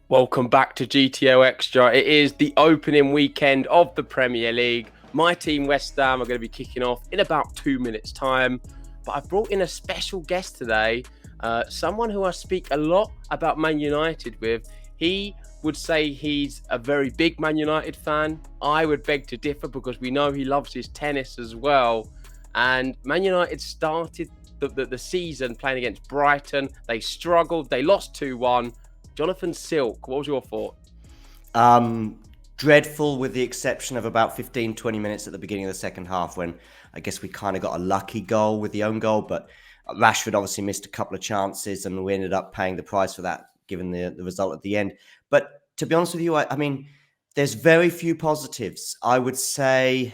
Welcome back to GTO Extra. It is the opening weekend of the Premier League. My team, West Ham, are going to be kicking off in about 2 minutes' time. But I've brought in a special guest today, someone who I speak a lot about Man United with. He would say he's a very big Man United fan. I would beg to differ because we know he loves his tennis as well. And Man United started the season playing against Brighton. They struggled. They lost 2-1. Jonathan Silk, what was your thought? Dreadful, with the exception of about 15, 20 minutes at the beginning of the second half when I guess we kind of got a lucky goal with the own goal, but Rashford obviously missed a couple of chances and we ended up paying the price for that given the result at the end. But to be honest with you, I mean, there's very few positives. I would say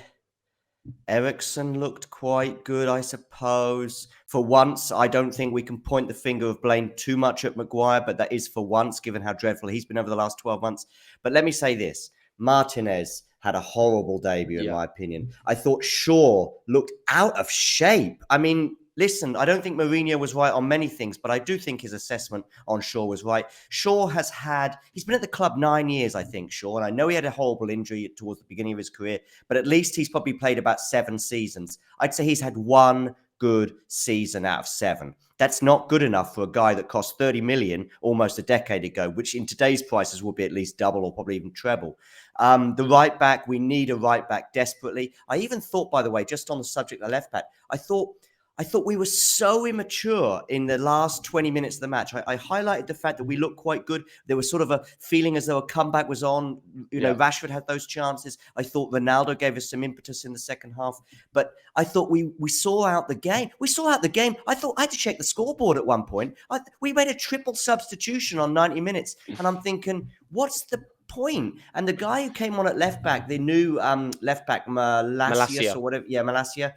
Eriksen looked quite good, I suppose. For once, I don't think we can point the finger of blame too much at Maguire, but that is for once, given how dreadful he's been over the last 12 months. But let me say this. Martinez had a horrible debut, in my opinion. I thought Shaw looked out of shape. I mean, listen, I don't think Mourinho was right on many things, but I do think his assessment on Shaw was right. Shaw he's been at the club 9 years, I think, Shaw, and I know he had a horrible injury towards the beginning of his career, but at least he's probably played about 7 seasons. I'd say he's had one good season out of 7. That's not good enough for a guy that cost 30 million almost a decade ago, which in today's prices will be at least double or probably even treble. The right back, we need a right back desperately. I even thought, by the way, just on the subject of the left back, I thought we were so immature in the last 20 minutes of the match. I highlighted the fact that we looked quite good. There was sort of a feeling as though a comeback was on. You know, Rashford had those chances. I thought Ronaldo gave us some impetus in the second half. But I thought we saw out the game. We saw out the game. I thought I had to check the scoreboard at one point. We made a triple substitution on 90 minutes. And I'm thinking, what's the point? And the guy who came on at left back, the new left back, Malacia or whatever. Yeah, Malacia.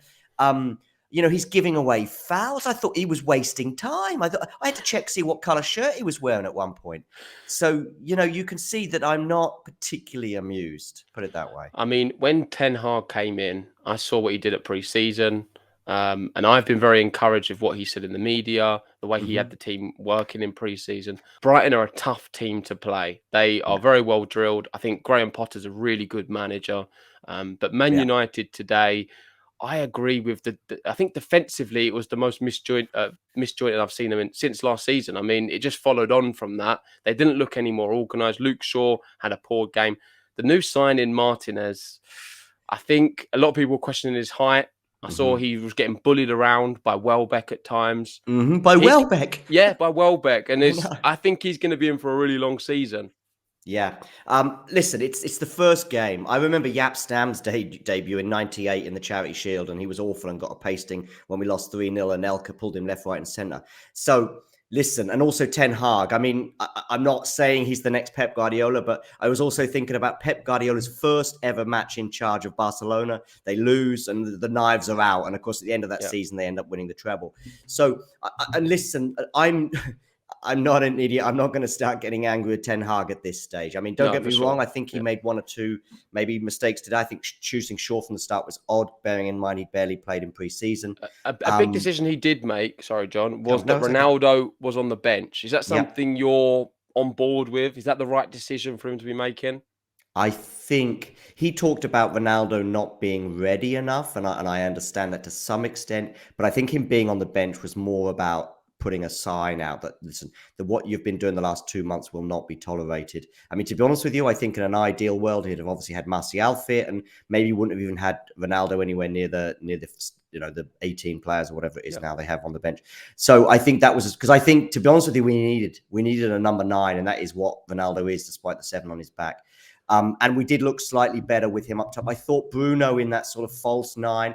You know, he's giving away fouls. I thought he was wasting time. I had to check, see what colour shirt he was wearing at one point. So, you know, you can see that I'm not particularly amused, put it that way. I mean, when Ten Hag came in, I saw what he did at pre-season. And I've been very encouraged with what he said in the media, the way he had the team working in pre-season. Brighton are a tough team to play. They are very well drilled. I think Graham Potter's a really good manager. But Man United today, I agree with I think defensively it was the most misjointed I've seen them in since last season. I mean, it just followed on from that. They didn't look any more organised. Luke Shaw had a poor game. The new signing Martinez, I think a lot of people were questioning his height. I saw he was getting bullied around by Welbeck at times. By Welbeck? Yeah, by Welbeck. And I think he's going to be in for a really long season. Yeah. Listen, it's the first game. I remember Jaap Stam's debut in 98 in the Charity Shield, and he was awful and got a pasting when we lost 3-0 and Elka pulled him left, right and centre. So, listen, and also Ten Hag. I mean, I'm not saying he's the next Pep Guardiola, but I was also thinking about Pep Guardiola's first ever match in charge of Barcelona. They lose and the knives are out. And, of course, at the end of that season, they end up winning the treble. So, and listen, I'm not an idiot. I'm not going to start getting angry at Ten Hag at this stage. I mean, don't get me wrong. I think he made 1 or 2 maybe mistakes today. I think choosing Shaw from the start was odd, bearing in mind he barely played in pre-season. A big decision he did make, sorry, John, was that Ronaldo was on the bench. Is that something you're on board with? Is that the right decision for him to be making? I think he talked about Ronaldo not being ready enough, and I understand that to some extent. But I think him being on the bench was more about putting a sign out that, listen, that what you've been doing the last 2 months will not be tolerated. I mean, to be honest with you, I think in an ideal world, he'd have obviously had Martial fit and maybe wouldn't have even had Ronaldo anywhere near the the 18 players or whatever it is now they have on the bench. So I think that was because I think, to be honest with you, we needed a number 9, and that is what Ronaldo is, despite the 7 on his back. And we did look slightly better with him up top. I thought Bruno in that sort of false 9.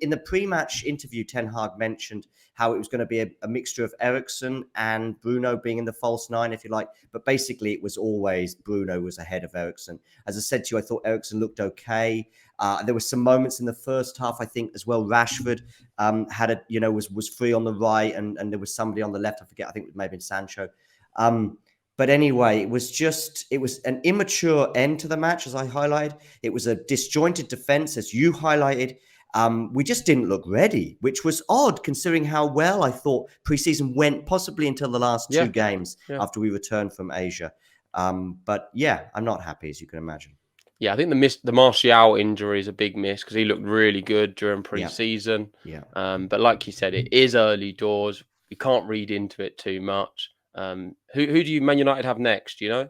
In the pre-match interview, Ten Hag mentioned how it was going to be a mixture of Eriksen and Bruno being in the false 9, if you like. But basically, it was always Bruno was ahead of Eriksen. As I said to you, I thought Eriksen looked okay. There were some moments in the first half, I think, as well. Rashford had was free on the right, and there was somebody on the left. I forget. I think it may have been Sancho. But anyway, it was an immature end to the match, as I highlighted. It was a disjointed defense, as you highlighted. We just didn't look ready, which was odd considering how well I thought preseason went, possibly until the last 2 games after we returned from Asia. But yeah, I'm not happy, as you can imagine. Yeah, I think the Martial injury is a big miss because he looked really good during Yeah, pre-season. yeah. But like you said, it is early doors. We can't read into it too much. Who do you Man United have next? Do you know?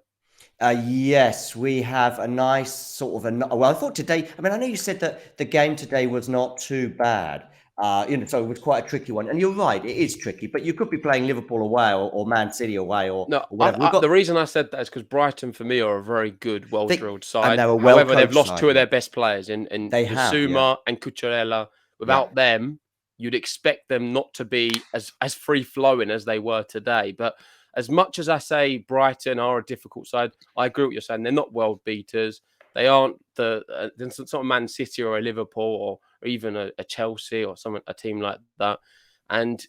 Yes, we have a nice sort of well, I thought today, I mean, I know you said that the game today was not too bad. So it was quite a tricky one. And you're right, it is tricky, but you could be playing Liverpool away or Man City away No, or whatever. We've got the reason I said that is because Brighton, for me, are a very good, they well-drilled and side. they're a well However, they've coached lost side, two of yeah. their best players in They have, yeah. Basuma and Cucurella. Yeah. Without them, you'd expect them not to be as free-flowing as they were today. But as much as I say Brighton are a difficult side, I agree with what you're saying. They're not world beaters. They aren't it's not a Man City or a Liverpool or even a Chelsea or a team like that. And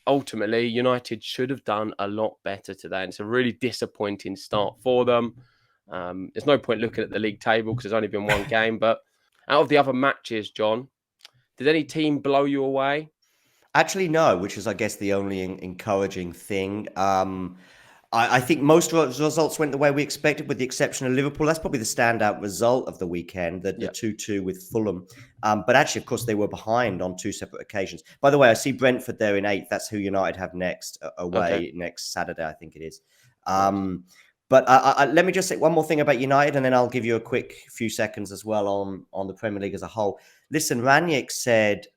ultimately, United should have done a lot better today. And it's a really disappointing start for them. There's no point looking at the league table because there's only been one game. But out of the other matches, John, did any team blow you away? Actually, no, which is, I guess, the only encouraging thing. I think most results went the way we expected, with the exception of Liverpool. That's probably the standout result of the weekend, the Yeah. 2-2 with Fulham. But actually, of course, they were behind on two separate occasions. By the way, I see Brentford there in 8th. That's who United have next away next Saturday, I think it is. Nice. But let me just say one more thing about United, and then I'll give you a quick few seconds as well on the Premier League as a whole. Listen, Ranić said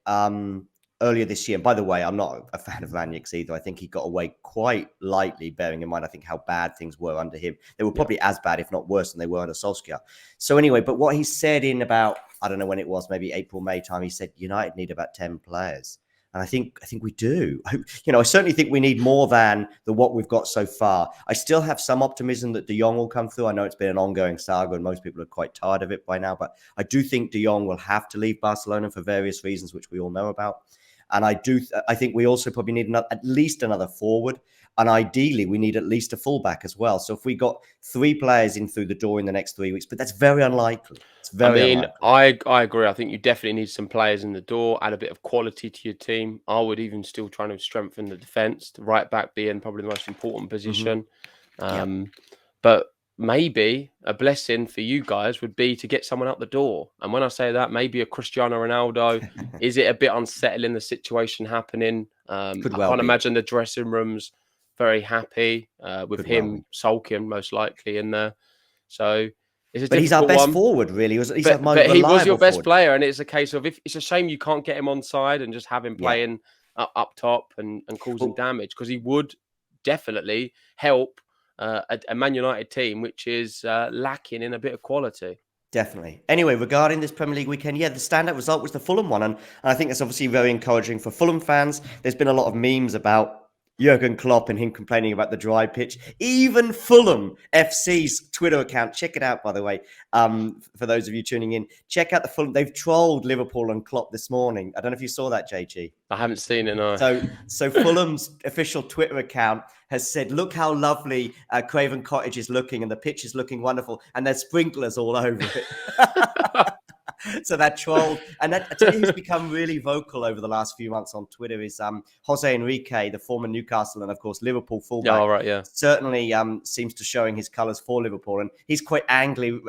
earlier this year, and by the way, I'm not a fan of Ranić either. I think he got away quite lightly, bearing in mind, I think, how bad things were under him. They were probably as bad, if not worse, than they were under Solskjaer. So anyway, but what he said in about, I don't know when it was, maybe April, May time, he said United need about 10 players. And I think we do. I certainly think we need more than what we've got so far. I still have some optimism that De Jong will come through. I know it's been an ongoing saga and most people are quite tired of it by now, but I do think De Jong will have to leave Barcelona for various reasons, which we all know about. And I think we also probably need at least another forward. And ideally, we need at least a fullback as well. So if we got 3 players in through the door in the next 3 weeks, but that's very unlikely. It's very unlikely. I agree. I think you definitely need some players in the door, add a bit of quality to your team. I would even still try to strengthen the defence, the right back being probably the most important position. But maybe a blessing for you guys would be to get someone out the door. And when I say that, maybe a Cristiano Ronaldo. Is it a bit unsettling, the situation happening? I can't imagine the dressing room's very happy with him sulking, most likely, in there. So it's a but he's our difficult best one. forward, really. He's our most But he was your best forward. player, and it's a case of, if it's a shame you can't get him on side and just have him playing up top and causing damage, because he would definitely help a Man United team which is lacking in a bit of quality. Definitely. Anyway, regarding this Premier League weekend, the standout result was the Fulham one. And I think it's obviously very encouraging for Fulham fans. There's been a lot of memes about Jurgen Klopp and him complaining about the dry pitch. Even Fulham FC's Twitter account, check it out, by the way, for those of you tuning in. Check out the Fulham. They've trolled Liverpool and Klopp this morning. I don't know if you saw that, JG. I haven't seen it, no. So Fulham's official Twitter account has said, look how lovely Craven Cottage is looking, and the pitch is looking wonderful, and there's sprinklers all over it. So that troll, and I tell you who's become really vocal over the last few months on Twitter is Jose Enrique, the former Newcastle and, of course, Liverpool fullback. Certainly seems to showing his colours for Liverpool, and he's quite angrily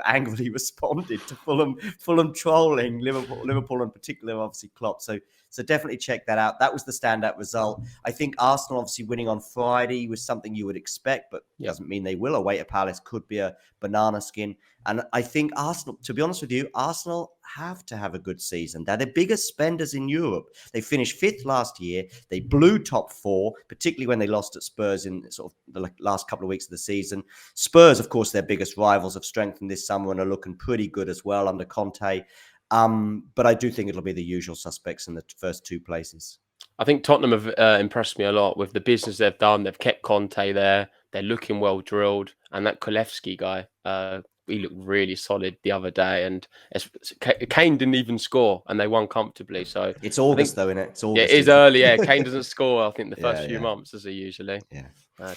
responded to Fulham trolling Liverpool in particular, obviously Klopp. So definitely check that out. That was the standout result. I think Arsenal obviously winning on Friday was something you would expect, but doesn't mean they will. Away at Palace could be a banana skin. And I think Arsenal, to be honest with you, Arsenal have to have a good season. They're the biggest spenders in Europe. They finished 5th last year. They blew top 4, particularly when they lost at Spurs in sort of the last couple of weeks of the season. Spurs, of course, their biggest rivals, have strengthened this summer and are looking pretty good as well under Conte. But I do think it'll be the usual suspects in the first 2 places. I think Tottenham have impressed me a lot with the business they've done. They've kept Conte there. They're looking well drilled. And that Kulevski guy, he looked really solid the other day. And Kane didn't even score, and they won comfortably. So it's August, though, isn't it? It's August. Yeah, it is early. Yeah, Kane doesn't score, I think, the first few months, as he usually.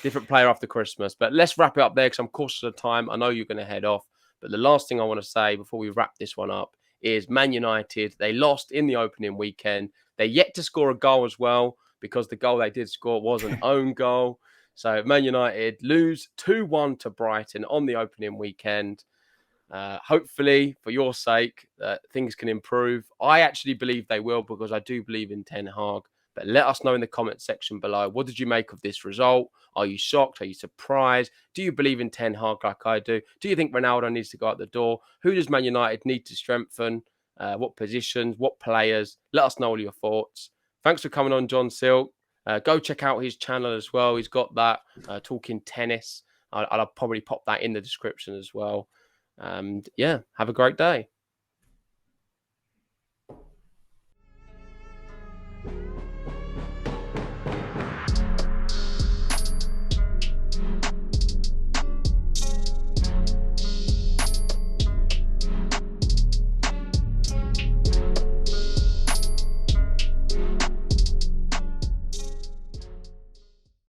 Different player after Christmas. But let's wrap it up there, because I'm cautious of time. I know you're going to head off. But the last thing I want to say before we wrap this one up is Man United. They lost in the opening weekend. They're yet to score a goal as well, because the goal they did score was an own goal. So Man United lose 2-1 to Brighton on the opening weekend. Hopefully, for your sake, things can improve. I actually believe they will, because I do believe in Ten Hag. But let us know in the comment section below. What did you make of this result? Are you shocked? Are you surprised? Do you believe in Ten Hag like I do? Do you think Ronaldo needs to go out the door? Who does Man United need to strengthen? What positions? What players? Let us know all your thoughts. Thanks for coming on, John Silk. Go check out his channel as well. He's got that, Talking Tennis. I'll probably pop that in the description as well. And yeah, have a great day.